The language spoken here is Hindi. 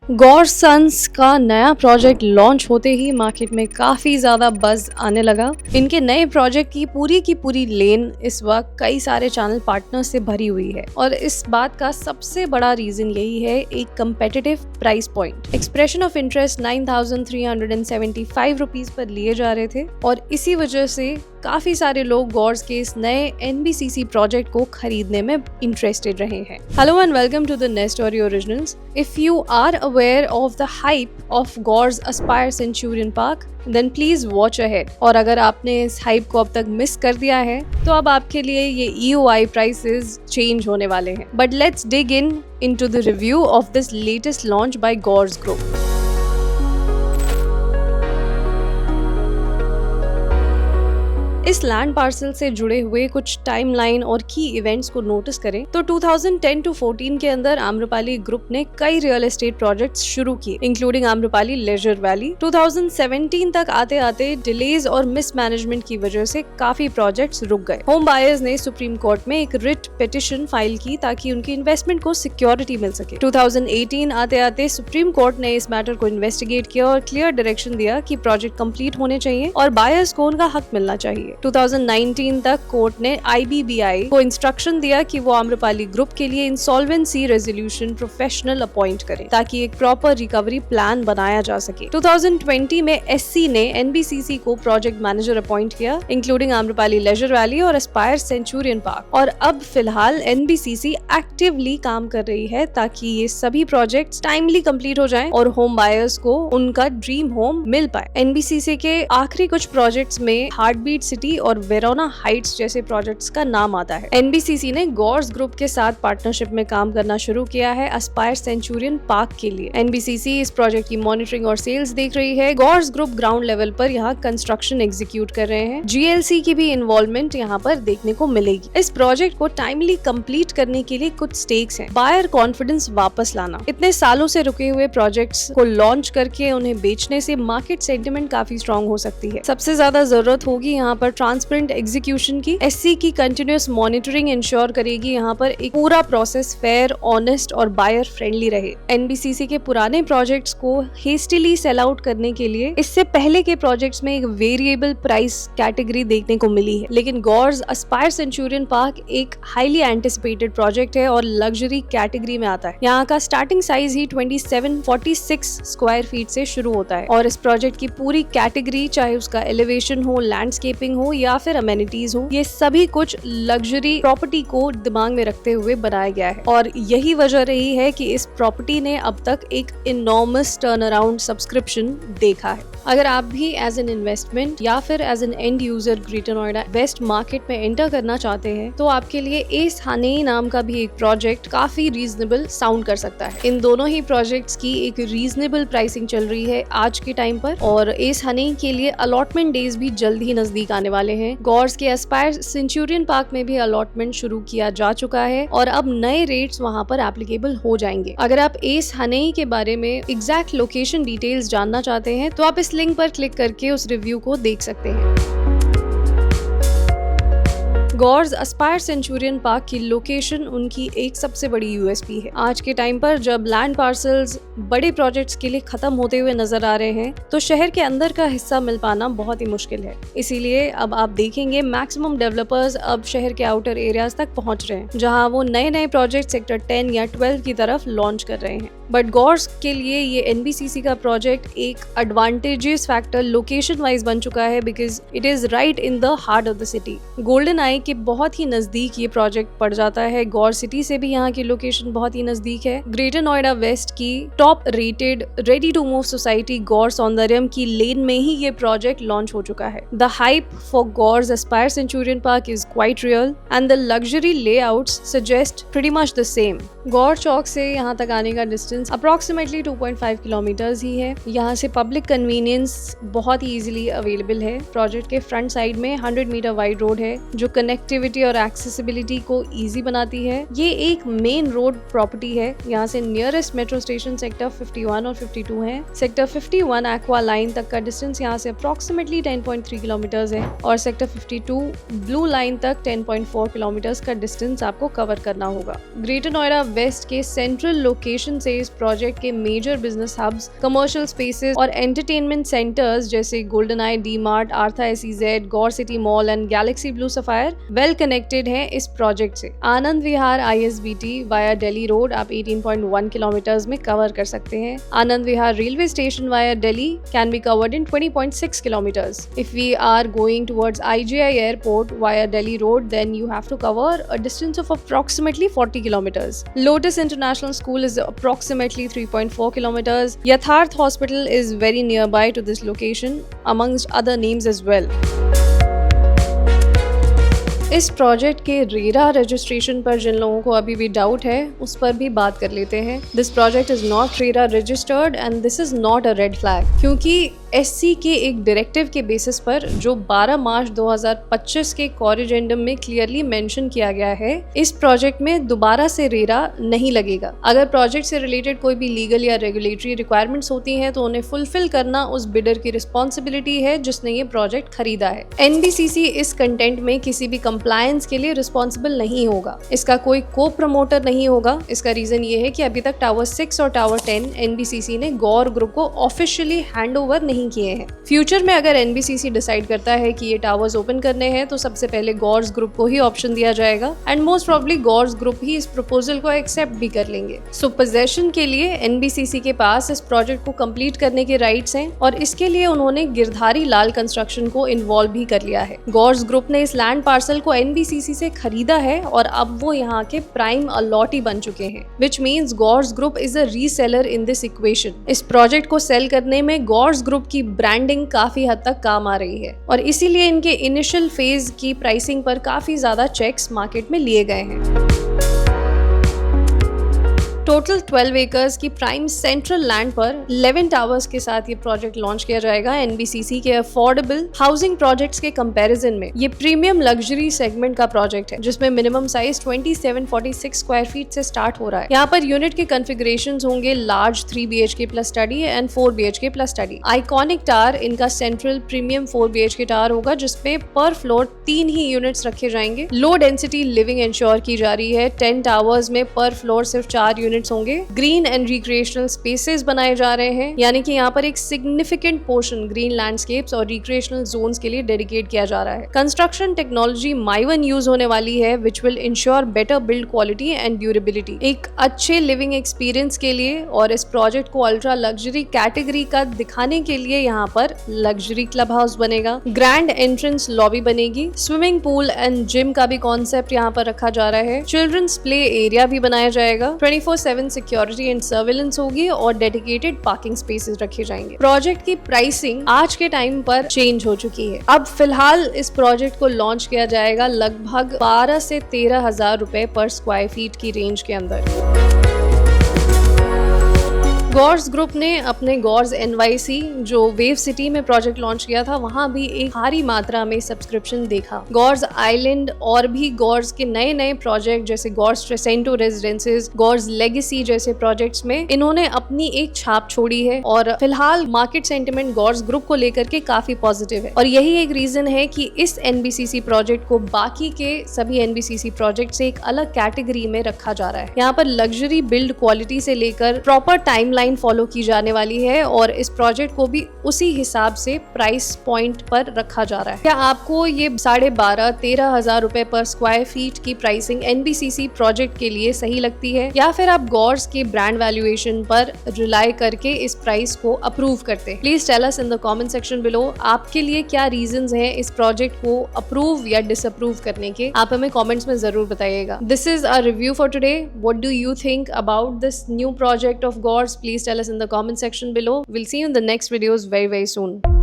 गौर सन्स का नया प्रोजेक्ट लॉन्च होते ही मार्केट में काफी ज्यादा बज आने लगा। इनके नए प्रोजेक्ट की पूरी लेन इस वक्त कई सारे चैनल पार्टनर्स से भरी हुई है और इस बात का सबसे बड़ा रीजन यही है एक competitive price point. Expression of interest 9,375 rupees per लिए जा रहे थे और इसी वजह से काफी सारे लोग गौर्स के इस नए NBCC प्रोजेक्ट को खरीदने में इंटरेस्टेड रहे हैं। Hello and welcome to the Nestory Originals. If you are aware of the hype of Gaurs Aspire Centurion Park then please watch ahead. और अगर आपने इस हाइप को अब तक मिस कर दिया है तो अब आपके लिए ये EOI प्राइसेस चेंज होने वाले हैं। But let's dig into the review of this latest launch by Gaurs group. इस लैंड पार्सल से जुड़े हुए कुछ टाइमलाइन और की इवेंट्स को नोटिस करें तो 2010 to 14 के अंदर आम्रपाली ग्रुप ने कई रियल एस्टेट प्रोजेक्ट्स शुरू किए, इंक्लूडिंग आम्रपाली लेजर वैली। 2017 तक आते आते डिलेज और मिसमैनेजमेंट की वजह से काफी प्रोजेक्ट्स रुक गए। होम बायर्स ने सुप्रीम कोर्ट में एक रिट पिटिशन फाइल की ताकि उनकी इन्वेस्टमेंट को सिक्योरिटी मिल सके। 2018 आते आते सुप्रीम कोर्ट ने इस मैटर को इन्वेस्टिगेट किया और क्लियर डायरेक्शन दिया कि प्रोजेक्ट कंप्लीट होने चाहिए और बायर्स को उनका हक मिलना चाहिए। 2019 तक कोर्ट ने IBBI को इंस्ट्रक्शन दिया कि वो आम्रपाली ग्रुप के लिए इंसॉल्वेंसी रेजोल्यूशन प्रोफेशनल अपॉइंट करे ताकि एक प्रॉपर रिकवरी प्लान बनाया जा सके। 2020 में SC ने NBCC को प्रोजेक्ट मैनेजर अपॉइंट किया, इंक्लूडिंग आम्रपाली लेजर वैली और एस्पायर सेंचुरियन पार्क। और अब फिलहाल NBCC एक्टिवली काम कर रही है ताकि ये सभी प्रोजेक्ट्स टाइमली कंप्लीट हो जाएं और होम बायर्स को उनका ड्रीम होम मिल पाए। NBCC के आखिरी कुछ प्रोजेक्ट्स में हार्टबीट सिटी और वेरोना हाइट्स जैसे प्रोजेक्ट्स का नाम आता है। NBCC ने गौर्स ग्रुप के साथ पार्टनरशिप में काम करना शुरू किया है एस्पायर सेंचुरियन पार्क के लिए। NBCC इस प्रोजेक्ट की मॉनिटरिंग और सेल्स देख रही है। गौर्स ग्रुप ग्राउंड लेवल पर यहाँ कंस्ट्रक्शन एग्जीक्यूट कर रहे हैं। GLC की भी इन्वॉल्वमेंट यहाँ पर देखने को मिलेगी। इस प्रोजेक्ट को टाइमली कंप्लीट करने के लिए कुछ स्टेक्स हैं। बायर कॉन्फिडेंस वापस लाना, इतने सालों से रुके हुए प्रोजेक्ट्स को लॉन्च करके उन्हें बेचने से मार्केट सेंटिमेंट काफी स्ट्रॉन्ग हो सकती है। सबसे ज्यादा जरूरत होगी यहाँ पर ट्रांसपेरेंट एग्जीक्यूशन की। SC की कंटिन्यूअस मॉनिटरिंग इंश्योर करेगी यहाँ पर एक पूरा प्रोसेस फेयर, ऑनेस्ट और बायर फ्रेंडली रहे। NBCC के पुराने प्रोजेक्ट्स को हेस्टिली सेल आउट करने के लिए इससे पहले के प्रोजेक्ट्स में एक वेरिएबल प्राइस कैटेगरी देखने को मिली है, लेकिन गौर्स एस्पायर सेंचुरियन पार्क एक हाईली एंटिसिपेटेड प्रोजेक्ट है और लग्जरी कैटेगरी में आता है। यहाँ का स्टार्टिंग साइज ही 2746 स्क्वायर फीट से शुरू होता है और इस प्रोजेक्ट की पूरी कैटेगरी, चाहे उसका एलिवेशन हो, लैंडस्केपिंग हो या फिर अमेनिटीज हो, ये सभी कुछ लग्जरी प्रॉपर्टी को दिमाग में रखते हुए बनाया गया है। और यही वजह रही है कि इस प्रॉपर्टी ने अब तक एक इनॉर्मस टर्न अराउंड सब्सक्रिप्शन देखा है। अगर आप भी एज एन इन्वेस्टमेंट या फिर as an end user greater Noida west market में एंटर करना चाहते हैं तो आपके लिए एस हनेई नाम का भी एक प्रोजेक्ट काफी रीजनेबल साउंड कर सकता है। इन दोनों ही प्रोजेक्ट्स की एक रीजनेबल प्राइसिंग चल रही है आज के टाइम पर और एस हनेई के लिए अलॉटमेंट डेज भी जल्द ही नजदीक आने वाले हैं। गौर्स के एस्पायर सेंचुरियन पार्क में भी अलॉटमेंट शुरू किया जा चुका है और अब नए रेट्स वहां पर एप्लीकेबल हो जाएंगे। अगर आप एस हनेई के बारे में एग्जैक्ट लोकेशन डिटेल्स जानना चाहते हैं तो आप इस लिंक पर क्लिक करके उस रिव्यू को देख सकते हैं। गौर्स एस्पायर सेंचुरियन पार्क की लोकेशन उनकी एक सबसे बड़ी USP है। आज के टाइम पर जब लैंड पार्सल्स बड़े प्रोजेक्ट्स के लिए खत्म होते हुए नजर आ रहे हैं तो शहर के अंदर का हिस्सा मिल पाना बहुत ही मुश्किल है। इसीलिए अब आप देखेंगे मैक्सिमम डेवलपर्स अब शहर के आउटर एरियाज तक पहुंच रहे हैं, जहां वो नए नए प्रोजेक्ट सेक्टर 10 या 12 की तरफ लॉन्च कर रहे हैं। बट गौर्स के लिए ये NBCC का प्रोजेक्ट एक एडवांटेजियस फैक्टर लोकेशन वाइज बन चुका है because it is right in the heart of the city. Golden I के बहुत ही नजदीक ये प्रोजेक्ट पड़ जाता है। गौर सिटी से भी यहाँ की लोकेशन बहुत ही नजदीक है। ग्रेटर नोएडा वेस्ट की top rated ready to move society Gaur Saundaryam की लेन में ही ये प्रोजेक्ट लॉन्च हो चुका है। The hype for Gaurs Aspire Centurion Park is quite real and the luxury layouts suggest pretty much the same. Gaur Chowk से यहाँ तक आने का डिस्टेंस अप्रोक्सीमेटली 2.5 किलोमीटर्स ही है। यहाँ से पब्लिक कन्वीनियंस बहुत ही इजीली अवेलेबल है। प्रोजेक्ट के फ्रंट साइड में 100 मीटर वाइड रोड है जो कनेक्टिविटी और एक्सेसिबिलिटी को इजी बनाती है। ये एक मेन रोड प्रॉपर्टी है। यहाँ से नियरेस्ट मेट्रो स्टेशन सेक्टर 51 और 52 है। सेक्टर 51 एक्वा लाइन तक का डिस्टेंस यहाँ से अप्रोक्सीमेटली 10.3 किलोमीटर्स है और सेक्टर 52 ब्लू लाइन तक 10.4 किलोमीटर्स का डिस्टेंस आपको कवर करना होगा। ग्रेटर नोएडा वेस्ट के सेंट्रल लोकेशन से इस प्रोजेक्ट के major business hubs, commercial spaces और एंटरटेनमेंट सेंटर्स जैसे Golden I, D Mart, Artha SEZ, Gaur City Mall and Galaxy Blue Sapphire well connected हैं इस प्रोजेक्ट से। Anand Vihar ISBT via Delhi road आप 18.1 किलोमीटर्स में कवर कर सकते हैं। Anand Vihar railway station via Delhi can be covered in 20.6 kilometers. If we are going towards IGI airport via Delhi road, then you have to cover a distance of approximately 40 kilometers. Lotus International School is approximately 3.4 kilometers. Yatharth Hospital is very nearby to this location, amongst other names as well. इस प्रोजेक्ट के रेरा रजिस्ट्रेशन पर जिन लोगों को अभी भी डाउट है उस पर भी बात कर लेते हैं। This project is not RERA registered and this is not a red flag, क्योंकि SC के एक डायरेक्टिव के बेसिस पर जो 12 मार्च 2025 के कॉरिजेंडम में क्लियरली मेंशन किया गया है, इस प्रोजेक्ट में दोबारा से रेरा नहीं लगेगा। अगर प्रोजेक्ट से रिलेटेड कोई भी लीगल या रेगुलेटरी रिक्वायरमेंट्स होती हैं तो उन्हें फुलफिल करना उस बिडर की रिस्पॉन्सिबिलिटी है जिसने ये प्रोजेक्ट खरीदा है। NBCC इस कंटेंट में किसी भी कंप्लायंस के लिए रिस्पॉन्सिबल नहीं होगा। इसका कोई को प्रमोटर नहीं होगा। इसका रीजन ये है कि अभी तक टावर 6 और टावर 10 NBCC ने गौर ग्रुप को ऑफिशियली हैंड ओवर नहीं किए हैं। फ्यूचर में अगर NBCC डिसाइड करता है कि ये टावर्स ओपन करने हैं तो सबसे पहले गॉर्स ग्रुप को ही ऑप्शन दिया जाएगा एंड मोस्ट प्रोबेबली गॉर्स ग्रुप ही इस प्रपोजल को एक्सेप्ट भी कर लेंगे। सो पोजेशन के लिए NBCC के पास इस प्रोजेक्ट को कंप्लीट करने के राइट्स हैं और इसके लिए उन्होंने गिरधारी लाल कंस्ट्रक्शन को इन्वॉल्व भी कर लिया है। गॉर्स ग्रुप ने इस लैंड पार्सल को NBCC से खरीदा है और अब वो यहाँ के प्राइम अलॉटी बन चुके हैं, which means Gaurs group is a reseller in this equation. इस प्रोजेक्ट को सेल करने में गॉर्स ग्रुप की ब्रांडिंग काफी हद तक काम आ रही है और इसीलिए इनके इनिशियल फेज की प्राइसिंग पर काफी ज्यादा चेक्स मार्केट में लिए गए हैं। टोटल 12 एकर्स की प्राइम सेंट्रल लैंड पर 11 टावर्स के साथ ये प्रोजेक्ट लॉन्च किया जाएगा। NBCC के अफोर्डेबल हाउसिंग प्रोजेक्ट्स के कंपैरिजन में ये प्रीमियम लग्जरी सेगमेंट का प्रोजेक्ट है, जिसमें मिनिमम साइज 2746 स्क्वायर फीट से स्टार्ट हो रहा है। यहाँ पर यूनिट के कॉन्फ़िगरेशंस होंगे large 3 BHK plus study and 4 BHK plus study. Iconic tower इनका सेंट्रल प्रीमियम 4 BHK टावर होगा, जिसमें पर फ्लोर 3 ही यूनिट्स रखे जाएंगे। लो डेंसिटी लिविंग इंश्योर की जा रही है। 10 टावर्स में पर फ्लोर सिर्फ 4 यूनिट्स होंगे। ग्रीन एंड रिक्रिएशनल स्पेसेस बनाए जा रहे हैं, यानी कि यहाँ पर एक सिग्निफिकेंट पोर्शन ग्रीन लैंडस्केप्स और रिक्रिएशनल जोन्स के लिए डेडिकेट किया जा रहा है। कंस्ट्रक्शन टेक्नोलॉजी माइवन यूज होने वाली है, which will ensure better build quality and durability. एक अच्छे लिविंग एक्सपीरियंस के लिए और इस प्रोजेक्ट को अल्ट्रा लग्जरी कैटेगरी का दिखाने के लिए यहाँ पर लग्जरी क्लब हाउस बनेगा। ग्रैंड एंट्रेंस लॉबी बनेगी। स्विमिंग पूल एंड जिम का भी कॉन्सेप्ट यहाँ पर रखा जा रहा है। चिल्ड्रंस प्ले एरिया भी बनाया जाएगा। 24/7 सिक्योरिटी एंड सर्विलेंस होगी और डेडिकेटेड पार्किंग स्पेसेस रखे जाएंगे। प्रोजेक्ट की प्राइसिंग आज के टाइम पर चेंज हो चुकी है। अब फिलहाल इस प्रोजेक्ट को लॉन्च किया जाएगा लगभग 12 से 13 हजार रुपए पर स्क्वायर फीट की रेंज के अंदर। गॉर्स ग्रुप ने अपने गॉर्स NYC जो वेव सिटी में प्रोजेक्ट लॉन्च किया था, वहां भी एक भारी मात्रा में सब्सक्रिप्शन देखा। गॉर्स आइलैंड और भी गॉर्स के नए नए प्रोजेक्ट जैसे गॉर्स ट्रेसेंटो रेजिडेंसेस, गॉर्स लेगेसी जैसे प्रोजेक्ट्स में इन्होंने अपनी एक छाप छोड़ी है और फिलहाल मार्केट सेंटिमेंट गॉर्स ग्रुप को लेकर के काफी पॉजिटिव है और यही एक रीजन है कि इस NBCC प्रोजेक्ट को बाकी के सभी NBCC प्रोजेक्ट से एक अलग कैटेगरी में रखा जा रहा है। यहाँ पर लग्जरी बिल्ड क्वालिटी से लेकर प्रॉपर टाइमलाइन फॉलो की जाने वाली है और इस प्रोजेक्ट को भी उसी हिसाब से प्राइस पॉइंट पर रखा जा रहा है। क्या आपको ये 12,500-13 हजार रुपए पर स्क्वायर फीट की प्राइसिंग NBCC प्रोजेक्ट के लिए सही लगती है, या फिर आप गॉर्स के ब्रांड वैल्यूएशन पर रिलाई करके इस प्राइस को अप्रूव करते हैं? Please tell us in the comment section below. आपके लिए क्या रीजंस हैं इस प्रोजेक्ट को अप्रूव या डिसअप्रूव करने के? आप हमें कमेंट्स में जरूर बताइएगा। This is a review for today. What do you think about this new project of Gors? Please tell us in the comment section below. We'll see you in the next videos very soon.